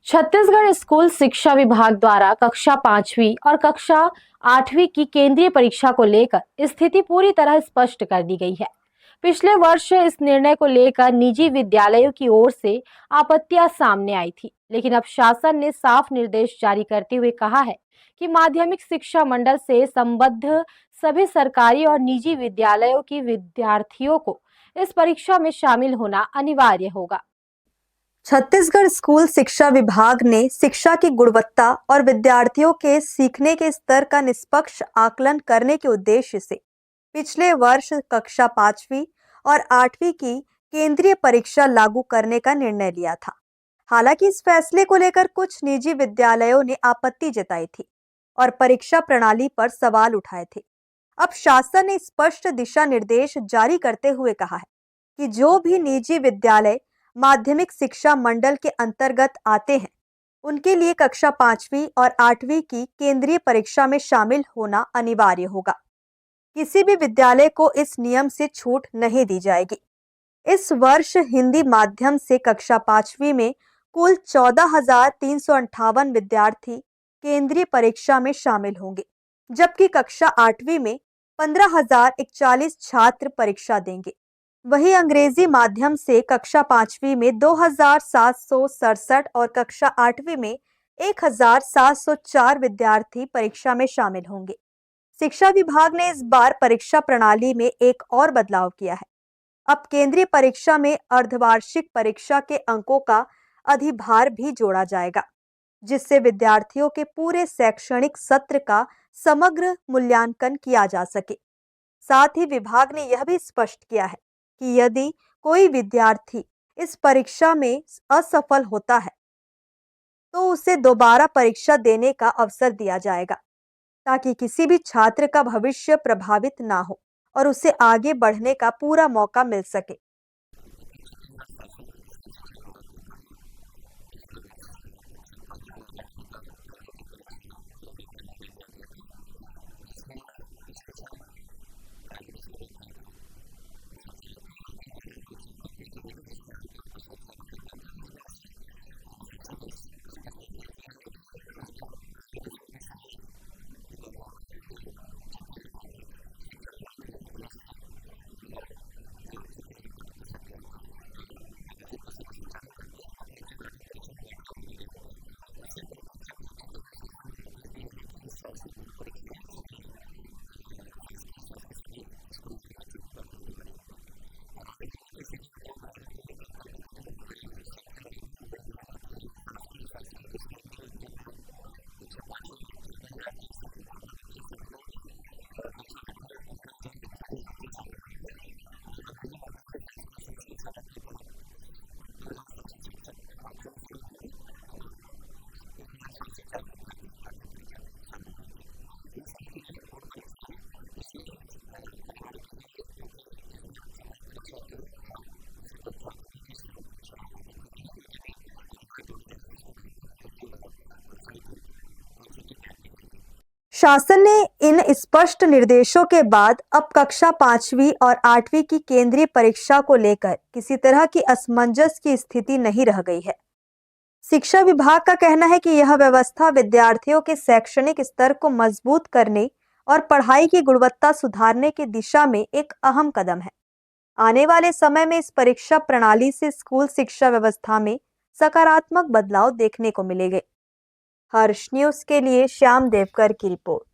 Chhattisgarh school शिक्षा विभाग द्वारा कक्षा 5वीं और कक्षा 8वीं की केंद्रीय परीक्षा को लेकर स्थिति पूरी तरह स्पष्ट कर दी गई है। पिछले वर्ष इस निर्णय को लेकर निजी विद्यालयों की ओर से आपत्तियां सामने आई थी, लेकिन अब शासन ने साफ निर्देश जारी करते हुए कहा है कि माध्यमिक शिक्षा मंडल से संबद्ध सभी सरकारी और निजी विद्यालयों के विद्यार्थियों को इस परीक्षा में शामिल होना अनिवार्य होगा। छत्तीसगढ़ स्कूल शिक्षा विभाग ने शिक्षा की गुणवत्ता और विद्यार्थियों के सीखने के स्तर का निष्पक्ष आकलन करने के उद्देश्य से पिछले वर्ष कक्षा 5वीं और 8वीं की केंद्रीय परीक्षा लागू करने का निर्णय लिया था। हालांकि इस फैसले को लेकर कुछ निजी विद्यालयों ने आपत्ति जताई थी और परीक्षा प्रणाली पर सवाल उठाए थे। अब शासन ने स्पष्ट दिशा निर्देश जारी करते हुए कहा है कि जो भी निजी विद्यालय माध्यमिक शिक्षा मंडल के अंतर्गत आते हैं, उनके लिए कक्षा 5वीं और 8वीं की केंद्रीय परीक्षा में शामिल होना अनिवार्य होगा। किसी भी विद्यालय को इस नियम से छूट नहीं दी जाएगी। इस वर्ष हिंदी माध्यम से कक्षा 5वीं में कुल 14,358 विद्यार्थी केंद्रीय परीक्षा में शामिल होंगे, जबकि कक्षा 8वीं में 15,041 छात्र परीक्षा देंगे। वहीं अंग्रेजी माध्यम से कक्षा 5वीं में 2,767 और कक्षा 8वीं में 1,704 विद्यार्थी परीक्षा में शामिल होंगे। शिक्षा विभाग ने इस बार परीक्षा प्रणाली में एक और बदलाव किया है। अब केंद्रीय परीक्षा में अर्धवार्षिक परीक्षा के अंकों का अधिभार भी जोड़ा जाएगा, जिससे विद्यार्थियों के पूरे शैक्षणिक सत्र का समग्र मूल्यांकन किया जा सके। साथ ही विभाग ने यह भी स्पष्ट किया है कि यदि कोई विद्यार्थी इस परीक्षा में असफल होता है, तो उसे दोबारा परीक्षा देने का अवसर दिया जाएगा, ताकि किसी भी छात्र का भविष्य प्रभावित ना हो और उसे आगे बढ़ने का पूरा मौका मिल सके। शासन ने इन स्पष्ट निर्देशों के बाद अब कक्षा 5वीं और 8वीं की केंद्रीय परीक्षा को लेकर किसी तरह की असमंजस की स्थिति नहीं रह गई है। शिक्षा विभाग का कहना है कि यह व्यवस्था विद्यार्थियों के शैक्षणिक स्तर को मजबूत करने और पढ़ाई की गुणवत्ता सुधारने की दिशा में एक अहम कदम है। आने वाले समय में इस परीक्षा प्रणाली से स्कूल शिक्षा व्यवस्था में सकारात्मक बदलाव देखने को मिलेंगे। हर्ष न्यूज के लिए श्याम देवकर की रिपोर्ट।